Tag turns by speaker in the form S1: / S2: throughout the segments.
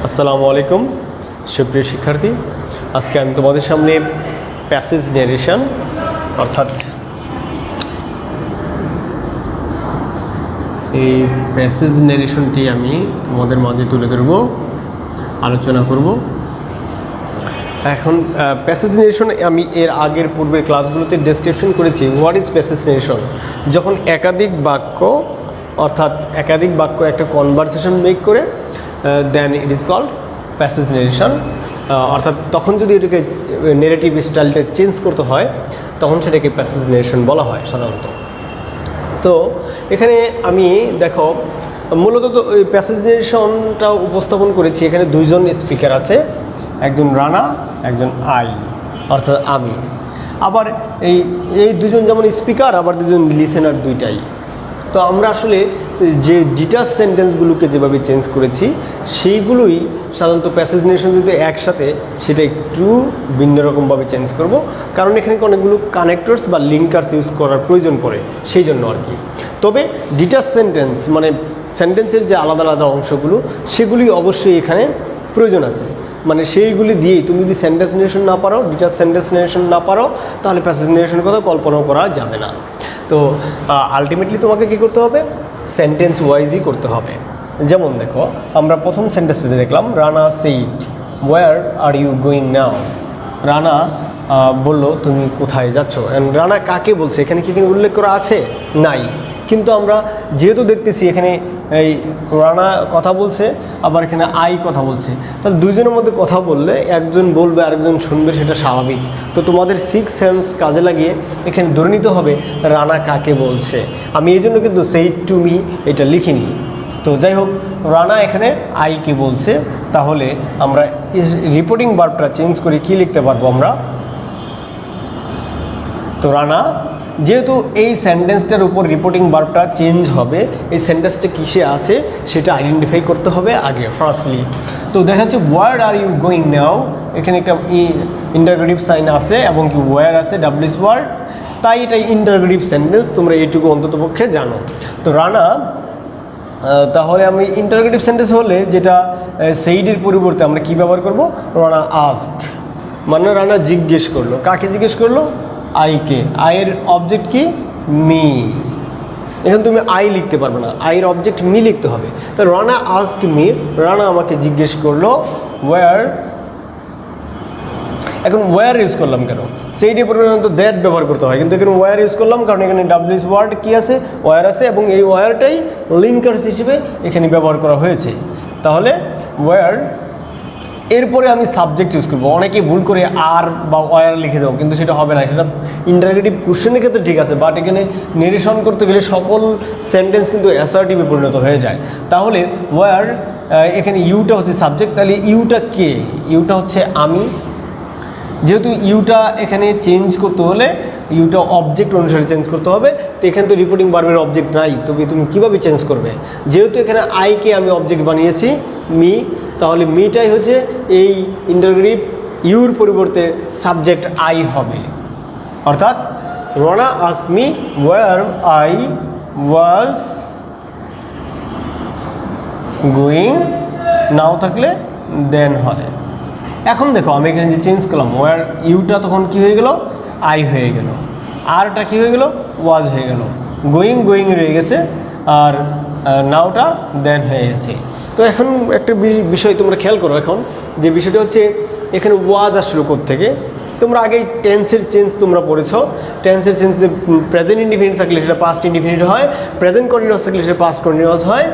S1: আসসালামু আলাইকুম সুপ্রিয় শিক্ষার্থী, আজকে আমি তোমাদের সামনে প্যাসেজ ন্যারেশন অর্থাৎ এই প্যাসেজ ন্যারেশনটি আমি তোমাদের মাঝে তুলে ধরব, আলোচনা করব। এখন প্যাসেজ ন্যারেশন আমি এর আগের পূর্বের ক্লাসগুলোতে ডেসক্রিপশন করেছি। What is passage narration? যখন একাধিক বাক্য অর্থাৎ একাধিক বাক্য একটা কনভারসেশন মেক করে then it is called passage narration. অর্থাৎ তখন যদি এটাকে নেরেটিভ স্টাইলটা চেঞ্জ করতে হয় তখন সেটাকে প্যাসেজ ন্যারেশন বলা হয় সাধারণত। তো এখানে আমি দেখো মূলত তো ওই প্যাসেজ ন্যারেশনটা উপস্থাপন করেছি। এখানে দুইজন স্পিকার আছে, একজন রানা, একজন আই অর্থাৎ আমি। আবার এই দুজন যেমন স্পিকার আবার দুজন লিসেনার, দুইটাই। তো আমরা আসলে যে ডিটাচ সেন্টেন্সগুলোকে যেভাবে চেঞ্জ করেছি সেইগুলোই সাধারণত প্যাসেজ ন্যারেশন যদি একসাথে সেটা একটু ভিন্ন রকমভাবে চেঞ্জ করব, কারণ এখানে অনেকগুলো কানেক্টরস বা লিঙ্কার্স ইউজ করার প্রয়োজন পড়ে, সেই জন্য আর কি। তবে ডিটাচ সেন্টেন্স মানে সেন্টেন্সের যে আলাদা আলাদা অংশগুলো সেগুলি অবশ্যই এখানে প্রয়োজন আছে। মানে সেইগুলি দিয়েই তুমি যদি সেন্টেন্স ন্যারেশন না পারো, ডিটাচ সেন্টেন্স ন্যারেশন না পারো, তাহলে প্যাসেজ ন্যারেশনের কথা কল্পনা করা যাবে না। তো আলটিমেটলি তোমাকে কী করতে হবে? সেন্টেন্স ওয়াইজই করতে হবে। যেমন দেখো, আমরা প্রথম সেন্টেন্সটাতে দেখলাম Rana said where are you going now. Rana বলল তুমি কোথায় যাচ্ছ। অ্যান্ড রানা কাকে বলছে? এখানে কি উল্লেখ করা আছে? নাই। কিন্তু আমরা যেহেতু দেখতেছি এখানে এই রানা কথা বলছে, আবার এখানে আই কথা বলছে, তাহলে দুইজনের মধ্যে কথা বললে একজন বলবে আরেকজন শুনবে, সেটা স্বাভাবিক। তো তোমাদের সিক্স সেন্স কাজে লাগিয়ে এখানে ধরে নিতে হবে রানা কাকে বলছে। আমি এই জন্য কিন্তু সেইড টু মি এটা লিখিনি। তো যাই হোক, রানা এখানে আইকে বলছে, তাহলে আমরা রিপোর্টিং ভার্বটা চেঞ্জ করে কি লিখতে পারবো আমরা? তো রানা, যেহেতু এই সেন্টেন্সটার উপর রিপোর্টিং ভার্বটা চেঞ্জ হবে, এই সেন্টেন্সটা কিসে আছে সেটা আইডেন্টিফাই করতে হবে আগে ফার্স্টলি। তো দেখা যাচ্ছে where are you going now, এখানে একটা ইন্টারোগেটিভ সাইন আছে এবং কি ওয়ার আছে ডাব্লিউএস ওয়ার্ড, তাই এটা ইন্টারোগেটিভ সেন্টেন্স, তোমরা এইটুকু অন্ততপক্ষে জানো। তো রানা, তাহলে আমি ইন্টারোগেটিভ সেন্টেন্স হলে যেটা সেইডের পরিবর্তে আমরা কি ব্যবহার করব? রানা আস্ক, মানে রানা জিজ্ঞেস করলো। কাকে জিজ্ঞেস করলো? আইকে। আয়ের অবজেক্ট কি? মি। এখন তুমি আই লিখতে পারবে না, আইয়ের অবজেক্ট মি লিখতে হবে। তো রানা আস্ক মি, রানা আমাকে জিজ্ঞেস করলো ওয়্যার। এখন ওয়্যার ইউজ করলাম কেন? সেইটি পরিবর্তে তো দ্যাট ব্যবহার করতে হয়, কিন্তু এখানে ওয়্যার ইউজ করলাম কারণ এখানে ডাব্লিউএস ওয়ার্ড কি আছে? ওয়্যার আছে, এবং এই ওয়্যারটাই লিঙ্কার্স হিসেবে এখানে ব্যবহার করা হয়েছে। তাহলে ওয়্যার, এরপরে আমি সাবজেক্ট ইউজ করবো। অনেকে ভুল করে আর বা ওয়্যার লিখে দেবো, কিন্তু সেটা হবে না। সেটা ইন্টারোগেটিভ কোশ্চেনের ক্ষেত্রে ঠিক আছে, বাট এখানে নেরেশন করতে গেলে সকল সেন্টেন্স কিন্তু অ্যাসার্টিভে পরিণত হয়ে যায়। তাহলে ওয়্যার, এখানে ইউটা হচ্ছে সাবজেক্ট, তাহলে ইউটা কে? ইউটা হচ্ছে আমি। যেহেতু ইউটা এখানে চেঞ্জ করতে হলে ইউটা অবজেক্ট অনুসারে চেঞ্জ করতে হবে, তো এখানে তো রিপোর্টিং ভার্বের অবজেক্ট নাই, তবে তুমি কীভাবে চেঞ্জ করবে? যেহেতু এখানে আইকে আমি অবজেক্ট বানিয়েছি মি, তাহলে মিটাই হচ্ছে এই ইন্টারোগেটিভ ইউর পরিবর্তে সাবজেক্ট আই হবে। অর্থাৎ Rana ask me where I was going, now থাকলে দেন হয়। এখন দেখো আমি এখানে যে চেঞ্জ করলাম, ওয়ার ইউটা তখন কি হয়ে গেল? আই হয়ে গেল। আরটা কি হয়ে গেল? ওয়াজ হয়ে গেল। গোয়িং গোয়িং রয়ে গেছে, আর নাওটা দেন হয়ে গেছে। তো এখন একটা বিষয় তোমরা খেয়াল করো, এখন যে বিষয়টা হচ্ছে এখানে ওয়াজ আসলো কোত্থেকে? তোমরা আগেই টেন্সের চেঞ্জ তোমরা পড়েছ। টেন্সের চেঞ্জ প্রেজেন্ট ইনডিফিনিট থাকলে সেটা পাস্ট ইনডিফিনিট হয়, প্রেজেন্ট কন্টিনিউয়াস থাকলে সেটা পাস্ট কন্টিনিউয়াস হয়,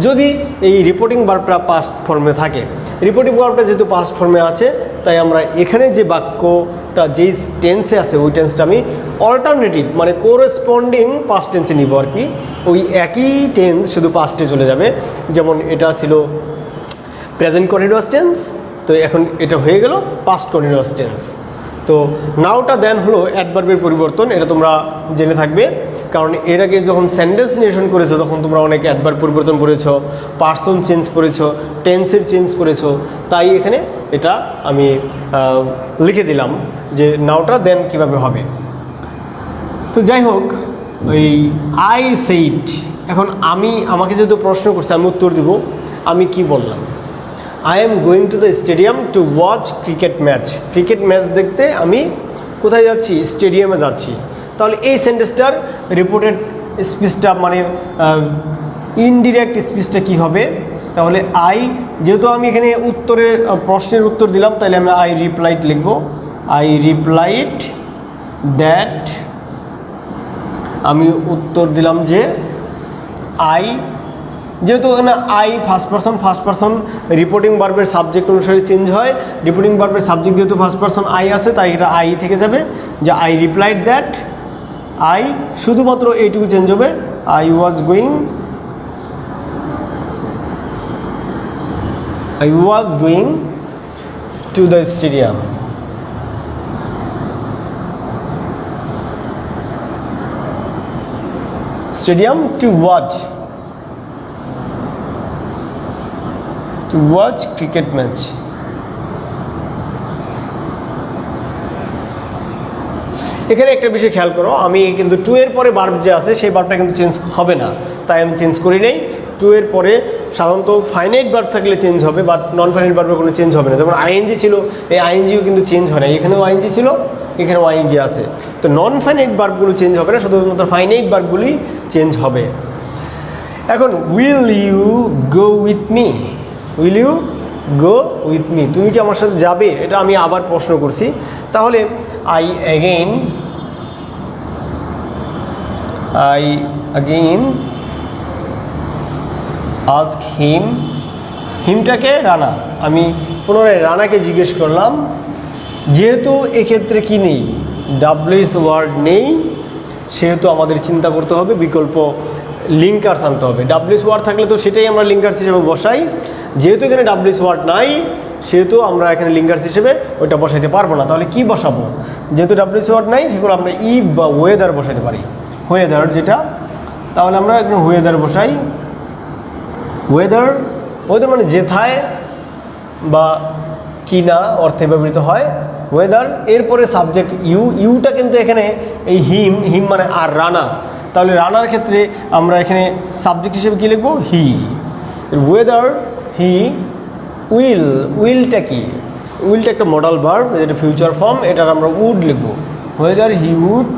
S1: যদি এই রিপোর্টিং ভার্বটা পাস্ট ফর্মে থাকে। রিপোর্টিং ভার্বটা যেহেতু পাস্ট ফর্মে আছে, তাই আমরা এখানে যে বাক্যটা যেই টেন্সে আছে ওই টেন্সটা আমি অল্টারনেটিভ মানে কোরেসপন্ডিং পাস্ট টেন্সে নিব আর কি। ওই একই টেন্স শুধু পাস্টে চলে যাবে। যেমন এটা ছিল প্রেজেন্ট কন্টিনিউয়াস টেন্স, তো এখন এটা হয়ে গেল পাস্ট কন্টিনিউয়াস টেন্স। তো নাওটা দেন হলো অ্যাডভার্বের পরিবর্তন, এটা তোমরা জেনে থাকবে, কারণ এর আগে যখন সেন্টেন্স নির্দেশন করেছো তখন তোমরা অনেক অ্যাডভার্ব পরিবর্তন করেছো, পার্সন চেঞ্জ করেছো, টেন্সের চেঞ্জ করেছো, তাই এখানে এটা আমি লিখে দিলাম যে নাওটা দেন কিভাবে হবে। তো যাই হোক, ওই আই সেইড, এখন আমাকে যেহেতু প্রশ্ন করছে আমি উত্তর দিব। আমি কি বললাম? I am going to the stadium to watch cricket match. Cricket match দেখতে আমি কোথায় যাচ্ছি? স্টেডিয়ামে যাচ্ছি। তাহলে এই সেন্টেন্সটার রিপোর্টেড স্পিচটা মানে ইনডিরেক্ট স্পিচটা কী হবে? তাহলে আই, যেহেতু আমি এখানে উত্তরের প্রশ্নের উত্তর দিলাম, তাহলে আমরা আই রিপ্লাইড লিখব। আই রিপ্লাইড দ্যাট, আমি উত্তর দিলাম যে আই, যেহেতু এখানে আই ফার্স্ট পারসন রিপোর্টিং ভার্বের সাবজেক্ট অনুসারে চেঞ্জ হয়। রিপোর্টিং ভার্বের সাবজেক্ট যেহেতু ফার্স্ট পারসন আই আছে, তাই এটা আই থেকে যাবে, যে আই রিপ্লাইড দ্যাট। আই শুধুমাত্র এইটুকু চেঞ্জ হবে, I was going to the stadium. Stadium to watch cricket match. এখানে একটা বিষয় খেয়াল করো, আমি কিন্তু টু এর পরে ভার্ব যে আছে সেই ভার্বটা কিন্তু চেঞ্জ হবে না, তাই আমি চেঞ্জ করি নেই। টু এর পরে সাধারণত ফাইনাইট ভার্ব থাকলে চেঞ্জ হবে, বাট নন ফাইনাইট ভার্বের কোনো চেঞ্জ হবে না। যেমন আইএনজি ছিল, এই আইএনজিও কিন্তু চেঞ্জ হয় না, এখানেও আইএনজি ছিল, এখানেও আইএনজি আছে। তো নন ফাইনাইট ভার্বগুলো চেঞ্জ হবে না, শুধুমাত্র ফাইনাইট ভার্বগুলি চেঞ্জ হবে। এখন will you go with me? Will you go with me, তুমি কি আমার সাথে যাবে? এটা আমি আবার প্রশ্ন করছি। তাহলে I again ask him, হিমটাকে Rana, আমি পুনরায় রানাকে জিজ্ঞেস করলাম। যেহেতু এক্ষেত্রে কি নেই, ডাব্লিউএস ওয়ার্ড নেই, সেহেতু আমাদের চিন্তা করতে হবে বিকল্প লিঙ্কার্স আনতে হবে। ডাব্লিউএস ওয়ার্ড থাকলে তো সেটাই আমরা লিঙ্কার্স হিসেবে বসাই। যেহেতু এখানে ডাব্লিউএস ওয়ার্ড নাই, সেহেতু আমরা এখানে লিঙ্কার্স হিসেবে ওইটা বসাইতে পারবো না। তাহলে কি বসাবো? যেহেতু ডাব্লিউএস ওয়ার্ড নাই, সেগুলো আমরা ইভ বা ওয়েদার বসাইতে পারি। ওয়েদার যেটা, তাহলে আমরা এখানে ওয়েদার বসাই। ওয়েদার মানে যেথায় বা কি না অর্থে ব্যবহৃত হয় ওয়েদার। এরপরে সাবজেক্ট ইউটা কিন্তু এখানে এই হিম মানে আর রানা, তাহলে রানার ক্ষেত্রে আমরা এখানে সাবজেক্ট হিসেবে কী লিখবো? হি। ওয়েদার হি উইলটা কি? উইলটা একটা মডাল ভার্ব, যেটা ফিউচার ফর্ম, এটার আমরা উড লিখবো। Whether he would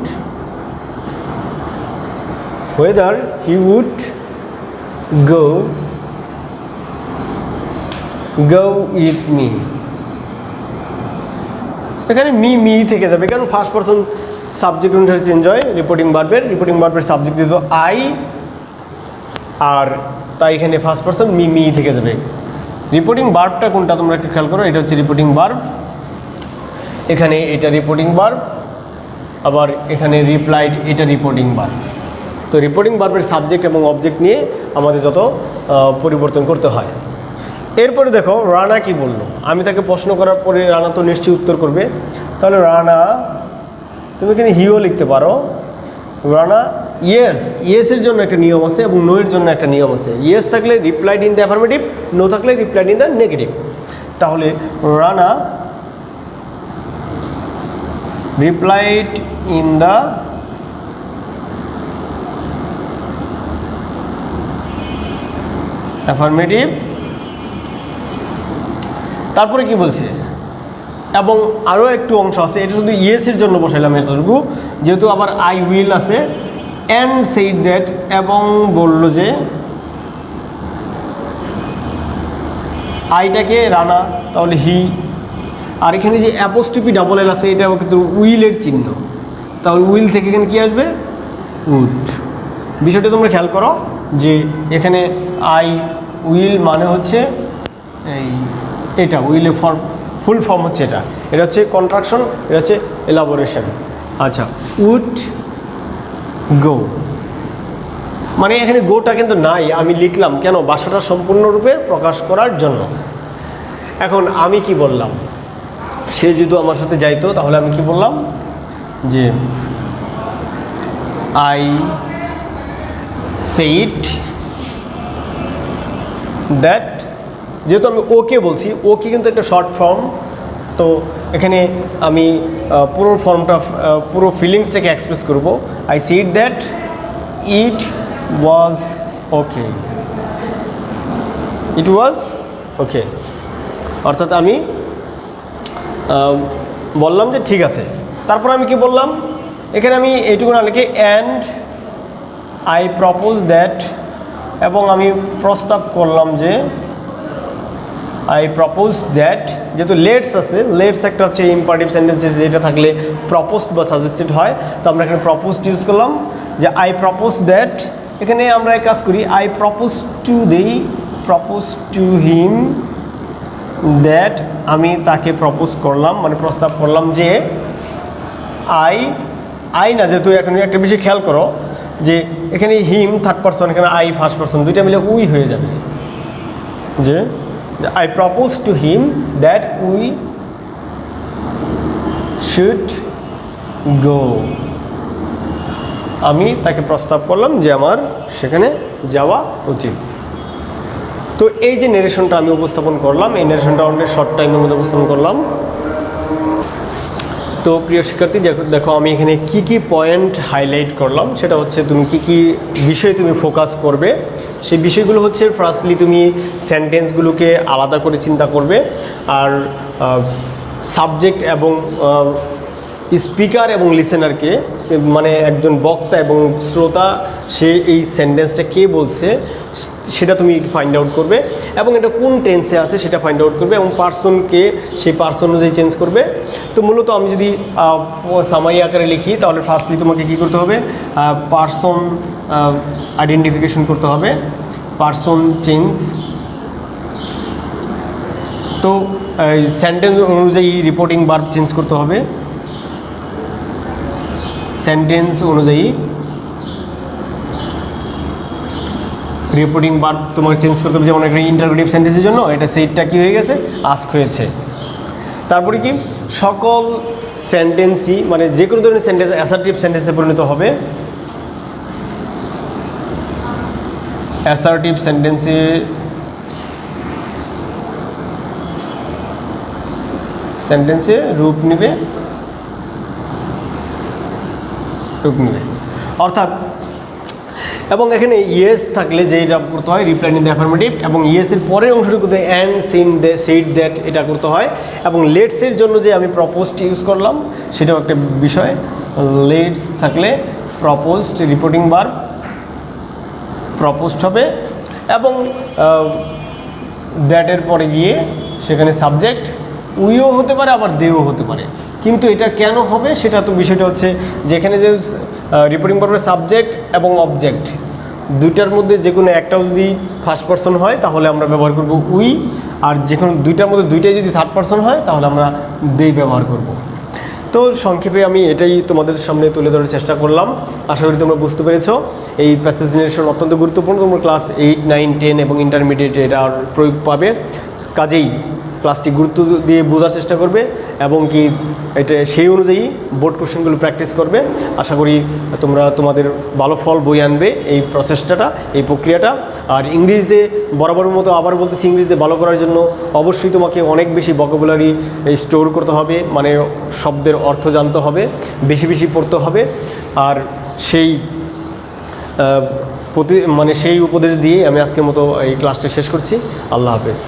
S1: go with me. এখানে মি থেকে যাবে, কারণ ফার্স্ট পারসন সাবজেক্ট অনুসারে চেঞ্জ হয় রিপোর্টিং ভার্বের সাবজেক্ট যেহেতু আই, আর তাই এখানে ফার্স্ট পারসন মি থেকে যাবে। রিপোর্টিং ভার্বটা কোনটা তোমরা একটু খেয়াল করো, এটা হচ্ছে রিপোর্টিং ভার্ব, এখানে এটা রিপোর্টিং ভার্ব, আবার এখানে রিপ্লাইড, এটা রিপোর্টিং ভার্ব। তো রিপোর্টিং ভার্বের সাবজেক্ট এবং অবজেক্ট নিয়ে আমাদের যত পরিবর্তন করতে হয়। এরপরে দেখো রানা কি বললো, আমি তাকে প্রশ্ন করার পরে রানা তো নিশ্চয়ই উত্তর করবে। তাহলে রানা, তুমি এখানে হিও লিখতে পারো। রানা ইয়েসের জন্য একটা নিয়ম আছে এবং নো এর জন্য একটা নিয়ম আছে। ইয়েস থাকলে replied in the affirmative, no থাকলে রিপ্লাইড ইন দ্য নেগেটিভ। তাহলে Rana replied in the affirmative. তারপরে কি বলছে, এবং আরও একটু অংশ আছে, এটা শুধু ইয়েসের জন্য বসাইলাম এতটুকু, যেহেতু আবার আই উইল আছে। অ্যান্ড সেইড দ্যাট, এবং বলল যে, আইটাকে রানা, তাহলে হি। আর এখানে যে অ্যাপোস্ট্রফি ডাবল এল আছে, এটাও কিন্তু উইলের চিহ্ন, তাহলে উইল থেকে এখানে কী আসবে? উড। বিষয়টা তোমরা খেয়াল করো যে এখানে আই উইল মানে হচ্ছে এটা উইলের ফুল ফর্ম হচ্ছে এটা হচ্ছে কন্ট্রাকশন, এটা হচ্ছে এলাবোরেশন। আচ্ছা, উড গো মানে এখানে গোটা কিন্তু নাই, আমি লিখলাম কেন? ভাষাটা সম্পূর্ণরূপে প্রকাশ করার জন্য। এখন আমি কি বললাম, সে যেহেতু আমার সাথে যাইতো, তাহলে আমি কি বললাম যে আই সেইড দ্যাট, যেহেতু আমি ওকে বলছি, ওকে কিন্তু একটা শর্ট ফর্ম, তো এখানে আমি পুরো ফর্মটা, পুরো ফিলিংসটাকে এক্সপ্রেস করব। আই সেইড দ্যাট ইট ওয়াজ ওকে, ইট ওয়াজ ওকে। অর্থাৎ আমি বললাম যে ঠিক আছে। তারপর আমি কি বললাম, এখানে আমি এইটুকু না লিখে অ্যান্ড আই প্রপোজ দ্যাট, এবং আমি প্রস্তাব করলাম যে আই প্রপোজ দ্যাট, যেহেতু লেটস আছে, লেটস একটা হচ্ছে ইম্পারেটিভ সেন্টেন্সেস, যেটা থাকলে প্রপোজড বা সাজেস্টেড হয়, তো আমরা এখানে প্রপোজড ইউজ করলাম যে আই প্রপোজ দ্যাট। এখানে আমরা এক কাজ করি, I propose to propose to him that, আমি তাকে প্রপোজ করলাম মানে প্রস্তাব করলাম যে আই না, যেহেতু এখন একটা বিষয় খেয়াল করো যে এখানে হিম থার্ড পারসন, এখানে আই ফার্স্ট পারসন, দুইটা মিলে উই হয়ে যাবে। যে I propose to him that we should go, আমি তাকে প্রস্তাব করলাম যে আমার সেখানে যাওয়া উচিত। তো এই যে নেরেশনটা আমি উপস্থাপন করলাম, এই নেরেশনটা অনেক শর্ট টাইমের মধ্যে উপস্থাপন করলাম। তো প্রিয় শিক্ষার্থী, দেখো আমি এখানে কি কি পয়েন্ট হাইলাইট করলাম, সেটা হচ্ছে তুমি কি কি বিষয়ে তুমি ফোকাস করবে। সেই বিষয়গুলো হচ্ছে ফার্স্টলি তুমি সেন্টেন্সগুলোকে আলাদা করে চিন্তা করবে, আর সাবজেক্ট এবং স্পিকার এবং লিসেনারকে, মানে একজন বক্তা এবং শ্রোতা, সে এই সেন্টেন্সটা কে বলছে সেটা তুমি ফাইন্ড আউট করবে, এবং এটা কোন টেন্সে আছে সেটা ফাইন্ড আউট করবে, এবং পার্সনকে সেই পার্সন অনুযায়ী চেঞ্জ করবে। তো মূলত আমি যদি সামারি আকারে লিখি, তাহলে ফার্স্টলি তোমাকে কী করতে হবে, পার্সন আইডেন্টিফিকেশন করতে হবে, পার্সন চেঞ্জ। তো সেন্টেন্স অনুযায়ী রিপোর্টিং ভার্ব চেঞ্জ করতে হবে, সেন্টেন্স অনুযায়ী রিপোর্টিং ভার্ব তোমাকে চেঞ্জ করতে হবে। যেমন একটা ইন্টারোগেটিভ সেন্টেন্সের জন্য এটা সেইটা কী হয়ে গেছে, আস্ক হয়েছে। তারপরে কি সকল সেন্টেন্সই, মানে যে কোনো ধরনের সেন্টেন্স অ্যাসার্টিভ সেন্টেন্সে পরিণত হবে, অ্যাসার্টিভ সেন্টেন্সে রূপ নেবে, অর্থাৎ, এবং এখানে ইয়েস থাকলে যেটা করতে হয় রিপ্লাই ইন দ্য অ্যাফার্মেটিভ, এবং ইয়েসের পরের অংশটুকু অ্যান্ড সেইড দ্যাট এটা করতে হয়, এবং লেটসের জন্য যে আমি প্রপোজড ইউজ করলাম সেটাও একটা বিষয়। লেটস থাকলে প্রপোজড রিপোর্টিং ভার্ব প্রপোজড হবে, এবং দ্যাটের পরে গিয়ে সেখানে সাবজেক্ট উইও হতে পারে, আবার দেও হতে পারে। কিন্তু এটা কেন হবে সেটা তো বিষয়টা হচ্ছে, যেখানে যে রিপোর্টিং ভার্বের সাবজেক্ট এবং অবজেক্ট দুইটার মধ্যে যে কোনো একটাও যদি ফার্স্ট পারসন হয় তাহলে আমরা ব্যবহার করব উই, আর যে কোনো দুইটার মধ্যে দুইটাই যদি থার্ড পারসন হয় তাহলে আমরা দে ব্যবহার করব। তো সংক্ষেপে আমি এটাই তোমাদের সামনে তুলে ধরার চেষ্টা করলাম। আশা করি তোমরা বুঝতে পেরেছো। এই প্যাসেজ জেনারেশন অত্যন্ত গুরুত্বপূর্ণ, তোমরা ক্লাস 8, 9, 10 এবং ইন্টারমিডিয়েটে এটার প্রয়োগ পাবে। কাজেই ক্লাসটি গুরুত্ব দিয়ে বোঝার চেষ্টা করবে, এবং কি এটা সেই অনুযায়ী বোর্ড কোশ্চেনগুলো প্র্যাকটিস করবে। আশা করি তোমরা তোমাদের ভালো ফল বই আনবে এই প্রচেষ্টাটা, এই প্রক্রিয়াটা। আর ইংরেজিতে বরাবরের মতো আবার বলতেছি, ইংরেজিতে ভালো করার জন্য অবশ্যই তোমাকে অনেক বেশি ভোকাবুলারি স্টোর করতে হবে, মানে শব্দের অর্থ জানতে হবে, বেশি বেশি পড়তে হবে। আর সেই সেই উপদেশ দিয়ে আমি আজকের মতো এই ক্লাসটা শেষ করছি। আল্লাহ হাফেজ।